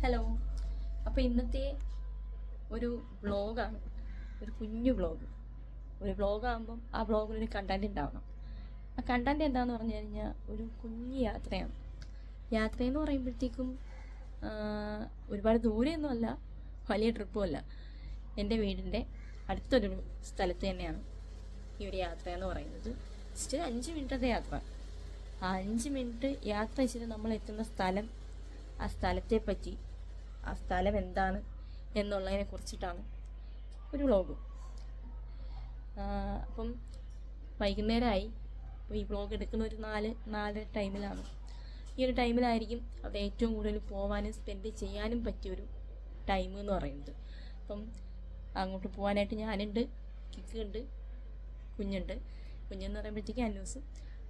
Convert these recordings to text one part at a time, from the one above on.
Hello. അപ്പോൾ ഇന്നത്തെ ഒരു വ്ളോഗാണ്, ഒരു കുഞ്ഞു വ്ളോഗ്. ഒരു വ്ളോഗാകുമ്പം ആ വ്ളോഗിനൊരു കണ്ടൻറ് ഉണ്ടാവണം. ആ കണ്ടൻറ് എന്താണെന്ന് പറഞ്ഞു കഴിഞ്ഞാൽ ഒരു കുഞ്ഞു യാത്രയാണ്. യാത്രയെന്ന് പറയുമ്പോഴത്തേക്കും ഒരുപാട് ദൂരെയൊന്നുമല്ല, വലിയ ട്രിപ്പുമല്ല. എൻ്റെ വീടിൻ്റെ അടുത്തൊരു സ്ഥലത്ത് തന്നെയാണ് ഈ ഒരു യാത്ര എന്ന് പറയുന്നത്. ജസ്റ്റ് 5 മിനിറ്റത്തെ യാത്ര. ആ 5 മിനിറ്റ് യാത്ര വെച്ചിട്ട് നമ്മൾ എത്തുന്ന സ്ഥലം, ആ സ്ഥലത്തെ പറ്റി, ആ സ്ഥലം എന്താണ് എന്നുള്ളതിനെ കുറിച്ചിട്ടാണ് ഒരു വ്ളോഗ്. അപ്പം വൈകുന്നേരമായി. അപ്പോൾ ഈ വ്ളോഗ് എടുക്കുന്ന ഒരു 4-4 ടൈമിലാണ്. ഈ ഒരു ടൈമിലായിരിക്കും അവിടെ ഏറ്റവും കൂടുതൽ പോകാനും സ്പെൻഡ് ചെയ്യാനും പറ്റിയൊരു ടൈം എന്ന് പറയുന്നത്. അപ്പം അങ്ങോട്ട് പോകാനായിട്ട് ഞാനുണ്ട്, കിക്കുണ്ട്, കുഞ്ഞുണ്ട്. കുഞ്ഞെന്ന് പറയുമ്പോഴത്തേക്ക് അന്നൂസ്.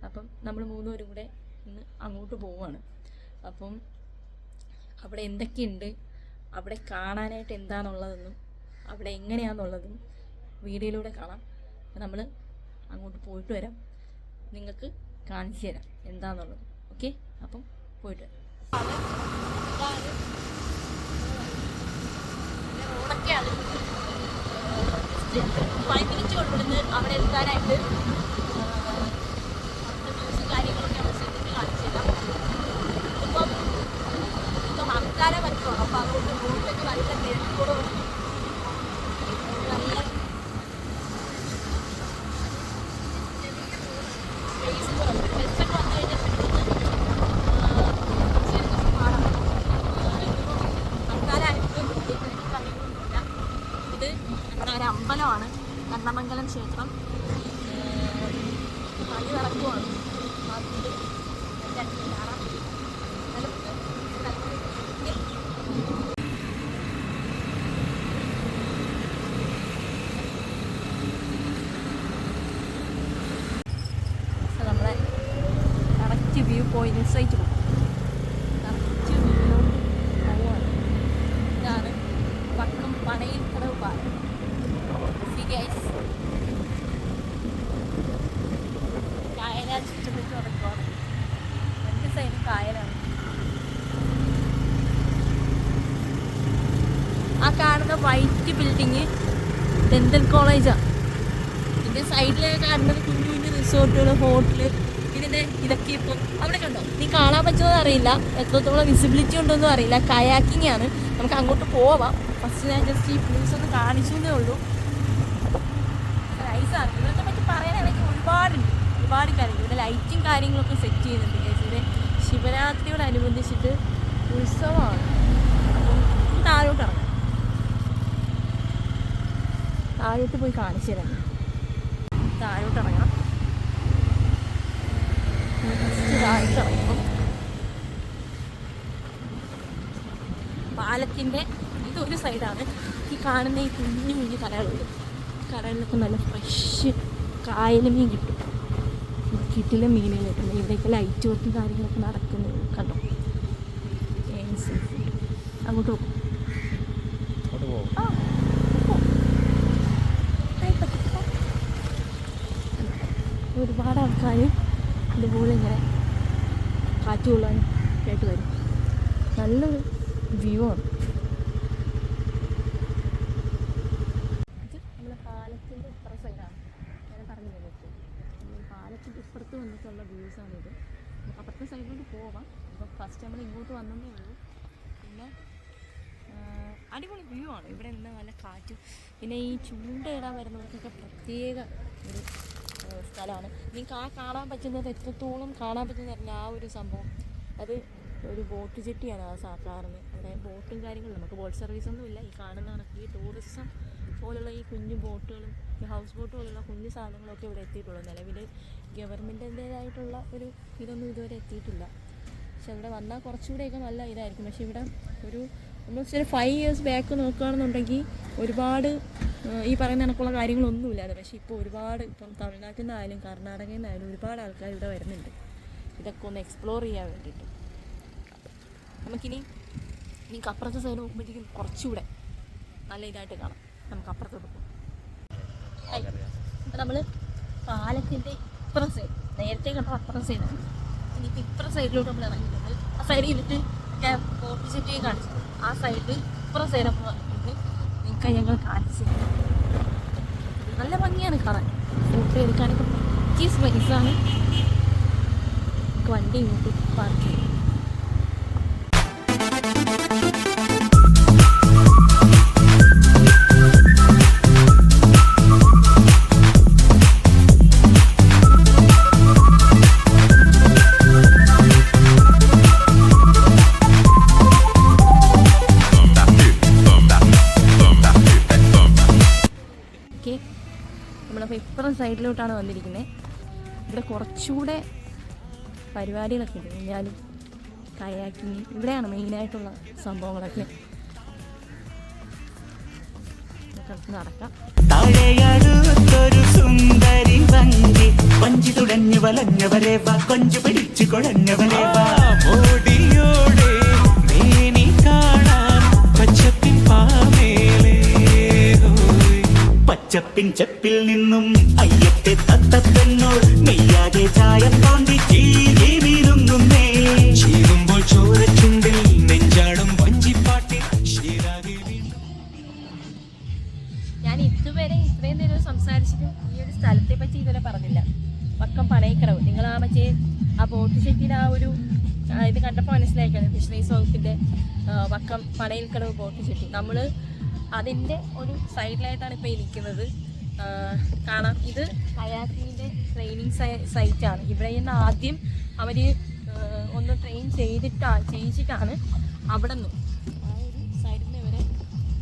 അപ്പം നമ്മൾ 3 പേരും കൂടെ ഇന്ന് അങ്ങോട്ട് പോവുകയാണ്. അപ്പം അവിടെ എന്തൊക്കെയുണ്ട്, അവിടെ കാണാനായിട്ട് എന്താണെന്നുള്ളതെന്നും അവിടെ എങ്ങനെയാണെന്നുള്ളതും വീഡിയോയിലൂടെ കാണാം. നമ്മൾ അങ്ങോട്ട് പോയിട്ട് വരാം, നിങ്ങൾക്ക് കാണിച്ചു തരാം എന്താണെന്നുള്ളത്. ഓക്കെ, അപ്പം പോയിട്ട് വരാം. റോഡൊക്കെയാണ് 5 മിനിറ്റ് കൊണ്ടുവന്ന് അവിടെ എത്താനായിട്ട്. കാര്യങ്ങളൊക്കെ നമ്മൾ ശ്രദ്ധിച്ച് കാണിച്ചു തരാം. ഇപ്പം ആൾക്കാരെ പറ്റുമോ, അപ്പോൾ അതുകൊണ്ട് റോഡിലൊക്കെ നല്ല തിരക്കോടും നല്ല സ്പേസ് കുറവ്. ബസ്സൊക്കെ വന്നു കഴിഞ്ഞാൽ ആൾക്കാരായിട്ടും കാര്യങ്ങളൊന്നുമില്ല. ഇത് നമ്മുടെ ഒരു അമ്പലമാണ്, കണ്ണമംഗലം ക്ഷേത്രം. പണി നടക്കുവാണ്. അതിൻ്റെ നമ്മളെ കറക്റ്റ് വ്യൂ പോയിന്റ് സൈറ്റ് പോകും. കറക്റ്റ് വ്യൂവിലോട്ട് പോവുകയാണ്. ഇതാണ് വക്കം പണയിൽ കടവ് പാലം. കായലാൽ ചുറ്റപ്പെട്ട് നടക്കുവാണ്. 2 സൈഡും കായലാണ്. ആ കാണുന്ന വൈറ്റ് ബിൽഡിങ് ഡെന്റൽ കോളേജാണ്. ഇതിൻ്റെ സൈഡിലേക്ക് കാണുന്നത് കുഞ്ഞു കുഞ്ഞു റിസോർട്ടുകൾ, ഹോട്ടല്. ഇതിൻ്റെ ഇതൊക്കെ ഇപ്പം അവിടെ കണ്ടോ, നീ കാണാൻ പറ്റുമെന്ന് അറിയില്ല, എത്രത്തോളം വിസിബിലിറ്റി ഉണ്ടോയെന്നും അറിയില്ല. കയാക്കിംഗ് ആണ്. നമുക്ക് അങ്ങോട്ട് പോവാം. ഫസ്റ്റ് ഞാൻ ജസ്റ്റ് ഈ പ്ലേസ് ഒന്ന് കാണിച്ചു എന്നേ ഉള്ളൂ. നൈസാണ്. ഇവിടത്തെ പറ്റി പറയാനാണെങ്കിൽ ഒരുപാട് കാര്യങ്ങൾ. ഇവിടെ ലൈറ്റും കാര്യങ്ങളൊക്കെ സെറ്റ് ചെയ്യുന്നുണ്ട്. ഇവിടെ ശിവരാത്രിയോടനുബന്ധിച്ചിട്ട് ഉത്സവമാണ്. അപ്പം താഴോട്ട് ഇറങ്ങാം, താഴോട്ട് പോയി കാണിച്ചു തരാം. താഴോട്ട് ഇറങ്ങണം. താഴോട്ട് ഇറങ്ങുമ്പം പാലത്തിൻ്റെ ഇതൊരു സൈഡാണ്. ഈ കാണുന്ന ഈ കുഞ്ഞു കുഞ്ഞു കടകളുണ്ട്. കടകളിലൊക്കെ നല്ല ഫ്രഷ് കായൽ മീൻ കിട്ടും. കിട്ടില്ല മീനുകൾ കിട്ടുന്നത്. ഇവിടെയൊക്കെ ലൈറ്റ് വർക്കും കാര്യങ്ങളൊക്കെ നടക്കുന്നത് കണ്ടോ. അങ്ങോട്ട് പോകും. ഒരുപാട് ആൾക്കാർ ഇതുപോലെ ഇങ്ങനെ കാറ്റ് കൊള്ളാനും കേട്ട് വരും. നല്ലൊരു വ്യൂ ആണ്. ഇത് നമ്മുടെ പാലത്തിൻ്റെ ഇപ്പുറ സൈഡാണ്. ഞാൻ പറഞ്ഞില്ലേ, പാലത്തിൻ്റെ ഇപ്പുറത്ത് വന്നിട്ടുള്ള വ്യൂസാണിത്. നമുക്ക് അപ്പുറത്തെ സൈഡിലോട്ട് പോവാം. ഇപ്പം ഫസ്റ്റ് നമ്മൾ ഇങ്ങോട്ട് വന്നതേ ഉള്ളൂ. പിന്നെ അടിപൊളി വ്യൂ ആണ്. ഇവിടെ നിന്ന് നല്ല കാറ്റും. പിന്നെ ഈ ചൂണ്ടയിടാൻ വരുന്നവർക്കൊക്കെ പ്രത്യേക ഒരു സ്ഥലമാണ്. നിങ്ങൾക്ക് ആ കാണാൻ പറ്റുന്നത്, എത്രത്തോളം കാണാൻ പറ്റുന്ന പറഞ്ഞാൽ ആ ഒരു സംഭവം, അത് ഒരു ബോട്ട് ജെട്ടിയാണ്. ആ സാധാരണ അവിടെ ബോട്ടും കാര്യങ്ങളും, നമുക്ക് ബോട്ട് സർവീസൊന്നുമില്ല. ഈ കാണുന്ന കണക്ക് ഈ ടൂറിസം പോലുള്ള ഈ കുഞ്ഞു ബോട്ടുകളും ഈ ഹൗസ് ബോട്ട് പോലുള്ള കുഞ്ഞു സാധനങ്ങളൊക്കെ ഇവിടെ എത്തിയിട്ടുള്ളൂ. നിലവിൽ ഗവൺമെൻറ്റിൻ്റേതായിട്ടുള്ള ഒരു ഇതൊന്നും ഇതുവരെ എത്തിയിട്ടില്ല. പക്ഷെ ഇവിടെ വന്നാൽ കുറച്ചുകൂടെയൊക്കെ നല്ല ഇതായിരിക്കും. പക്ഷെ ഇവിടെ ഒരു ഓൾമോസ്റ്റ് ഒരു 5 ഇയേഴ്സ് ബാക്ക് നോക്കുകയാണെന്നുണ്ടെങ്കിൽ ഒരുപാട് ഈ പറയുന്ന കണക്കുള്ള കാര്യങ്ങളൊന്നുമില്ലാതെ. പക്ഷേ ഇപ്പോൾ ഒരുപാട്, ഇപ്പം തമിഴ്നാട്ടിൽ നിന്നായാലും കർണാടകയിൽ നിന്നായാലും ഒരുപാട് ആൾക്കാർ ഇവിടെ വരുന്നുണ്ട് ഇതൊക്കെ ഒന്ന് എക്സ്പ്ലോർ ചെയ്യാൻ വേണ്ടിയിട്ട്. നമുക്കിനി അപ്പുറത്തെ സൈഡ് നോക്കുമ്പോഴത്തേക്കും കുറച്ചുകൂടെ നല്ല ഇതായിട്ട് കാണാം. നമുക്ക് അപ്പുറത്തോട്ട് പോകും. അപ്പം നമ്മൾ പാലത്തിൻ്റെ ഇപ്പുറം സൈഡ്, നേരത്തെ കണ്ട അപ്പുറം സൈഡാണ്. ഇനിയിപ്പോൾ ഇപ്പുറം സൈഡിലോട്ട് നമ്മൾ ഇറങ്ങിയിട്ടുണ്ട്. ആ സൈഡിൽ നിന്നിട്ട് ഒക്കെ ബോട്ട് ജെട്ടി കാണിച്ചു. ആ സൈഡ് ഇപ്പുറം സൈഡൊക്കെ വന്നിട്ടുണ്ട്. നിങ്ങൾക്ക് ഞങ്ങൾ കാണിച്ചു നല്ല ഭംഗിയാണ് കാണാൻ. ഫോട്ടോ എടുക്കാനൊക്കെ പറ്റിയ സ്പേസാണ്. നമുക്ക് വണ്ടി ഇങ്ങോട്ട് പാർക്ക് ചെയ്യും. നമ്മളപ്പോൾ ഇപ്പുറം സൈഡിലോട്ടാണ് വന്നിരിക്കുന്നത്. ഇവിടെ കുറച്ചുകൂടെ പരിപാടികളൊക്കെ ഉണ്ട്. ഞാനും കയാക്കിങ് ഇവിടെയാണ് മെയിനായിട്ടുള്ള സംഭവങ്ങളൊക്കെ. നടക്കാം. താഴെയടുത്തൊരു സുന്ദരി വഞ്ചി വഞ്ചി തുഴഞ്ഞു വലഞ്ഞവരെ വാ കൊഞ്ചു പിടിച്ചു കുഴഞ്ഞവരെ വാ ഓടിയോടെ മേനി കാണാൻ പച്ചപ്പിൻ പാമേലേ പച്ചപ്പിൻ ചെപ്പിൽ നിന്നും അയ്യത്തെ തത്തപ്പെണ്ണോ നെയ്യാതെ ചായം തോണ്ടി ചീരി വീരുന്നേ ചീരുമ്പോൾ ചോരച്ചുണ്ടിൽ നെഞ്ചാടും വഞ്ചിപ്പാട്ടിൽ ശീരാകി. ഞാൻ ഇതുവരെ ഇത്രയും നേരം സംസാരിച്ചിട്ടും ഈ ഒരു സ്ഥലത്തെ പറ്റി ഇതുവരെ പറഞ്ഞില്ല. വക്കം പനയക്കടവ്. നിങ്ങൾ ആ ബോട്ട് ഷെറ്റിൽ ആ ഒരു ഇത് കണ്ടപ്പോൾ മനസ്സിലാക്കിയാണ് ഫിഷറീസ് വകുപ്പിൻ്റെ വക്കം പനയിൽക്കടവ് ബോട്ട് ഷെട്ടി. നമ്മൾ അതിൻ്റെ ഒരു സൈഡിലായിട്ടാണ് ഇപ്പോൾ ഇരിക്കുന്നത്. കാണാം, ഇത് കയാക്കിങ്ങിൻ്റെ ട്രെയിനിങ് സൈറ്റാണ്. ഇവിടെ നിന്ന് ആദ്യം അവർ ഒന്ന് ട്രെയിൻ ചെയ്യിച്ചിട്ടാണ് അവിടെ നിന്ന് ആ ഒരു സൈഡിൽ നിന്ന് ഇവരെ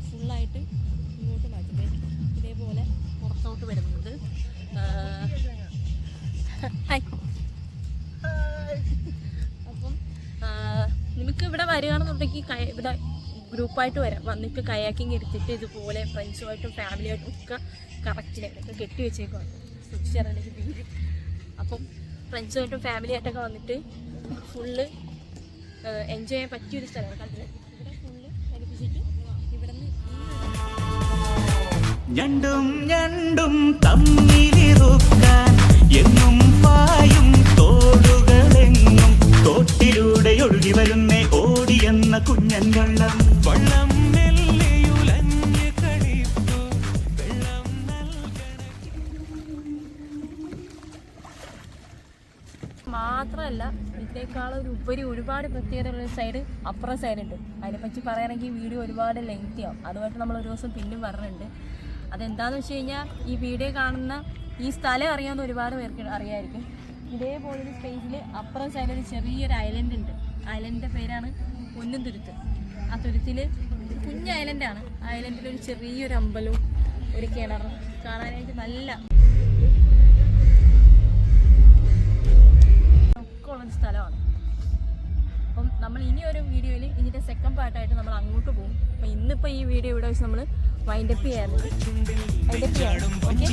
ഫുള്ളായിട്ട് ഇങ്ങോട്ട് മാറ്റുന്നത്. ഇതേപോലെ പുറത്തോട്ട് വരുന്നത്. അപ്പം നിങ്ങൾക്ക് ഇവിടെ വരികയാണെന്നുണ്ടെങ്കിൽ ഇവിടെ ഗ്രൂപ്പായിട്ട് വന്നിട്ട് കയാക്കിങ് എടുത്തിട്ട് ഇതുപോലെ ഫ്രണ്ട്സുമായിട്ടും ഫാമിലിയായിട്ടും ഒക്കെ കറക്റ്റിനൊക്കെ കെട്ടി വെച്ചേക്കുവാണ് സൂക്ഷിച്ചിറങ്ങി വീട്. അപ്പം ഫ്രണ്ട്സുമായിട്ടും ഫാമിലിയായിട്ടൊക്കെ വന്നിട്ട് ഫുള്ള് എൻജോയ് ചെയ്യാൻ പറ്റിയൊരു സ്ഥലമാണ്. കണ്ടില്ല, ഇവിടെ ഫുള്ള് കരിപ്പിച്ചിട്ട് ഇവിടെ നിന്ന് ഞണ്ടും ഞണ്ടും തമ്മിലിറുക്കാൻ എന്നും പായും തോടുകളെങ്ങും തോട്ടിലൂടെ ഒഴുകി വരുന്നേ ഓടിയെന്ന കുഞ്ഞൻ വെള്ളം വള്ളം മെല്ലെയുലഞ്ഞ് കളിത്തു വെള്ളം മാത്രമല്ല ഇതിനേക്കാളൊരു ഉപരി ഒരുപാട് പ്രത്യേകതയുള്ള സൈഡ് അപ്പുറം സൈഡുണ്ട്. അതിനെപ്പറ്റി പറയുകയാണെങ്കിൽ വീഡിയോ ഒരുപാട് ലെങ്തി ആവും. അതുമായിട്ട് നമ്മൾ ഒരു ദിവസം പിന്നും പറഞ്ഞിട്ടുണ്ട്. അതെന്താണെന്ന് വെച്ച് കഴിഞ്ഞാൽ ഈ വീഡിയോ കാണുന്ന ഈ സ്ഥലം അറിയാവുന്ന ഒരുപാട് പേർക്ക് അറിയാമായിരിക്കും. ഇതേപോലൊരു സ്പേസിൽ അപ്പുറം സൈഡിൽ ചെറിയൊരു ഐലൻഡ് ഉണ്ട്. ഐലൻഡിൻ്റെ പേരാണ് പൊന്നും തുരുത്ത്. ആ തുരുത്തിൽ ഒരു കുഞ്ഞ് ഐലൻഡാണ്. ഐലൻഡിലൊരു ചെറിയൊരു അമ്പലവും ഒരു കിണറും കാണാനായിട്ട് നല്ല ഒക്കെ ഉള്ളൊരു സ്ഥലമാണ്. അപ്പം നമ്മൾ ഇനി ഒരു വീഡിയോയിൽ ഇതിൻ്റെ സെക്കൻഡ് പാർട്ടായിട്ട് നമ്മൾ അങ്ങോട്ട് പോകും. അപ്പം ഇന്നിപ്പോൾ ഈ വീഡിയോ ഇവിടെ വെച്ച് നമ്മൾ വൈൻഡപ്പ് ചെയ്യാറുണ്ട്. വൈൻഡപ്പ് ചെയ്യാറുണ്ട്. ഓക്കെ.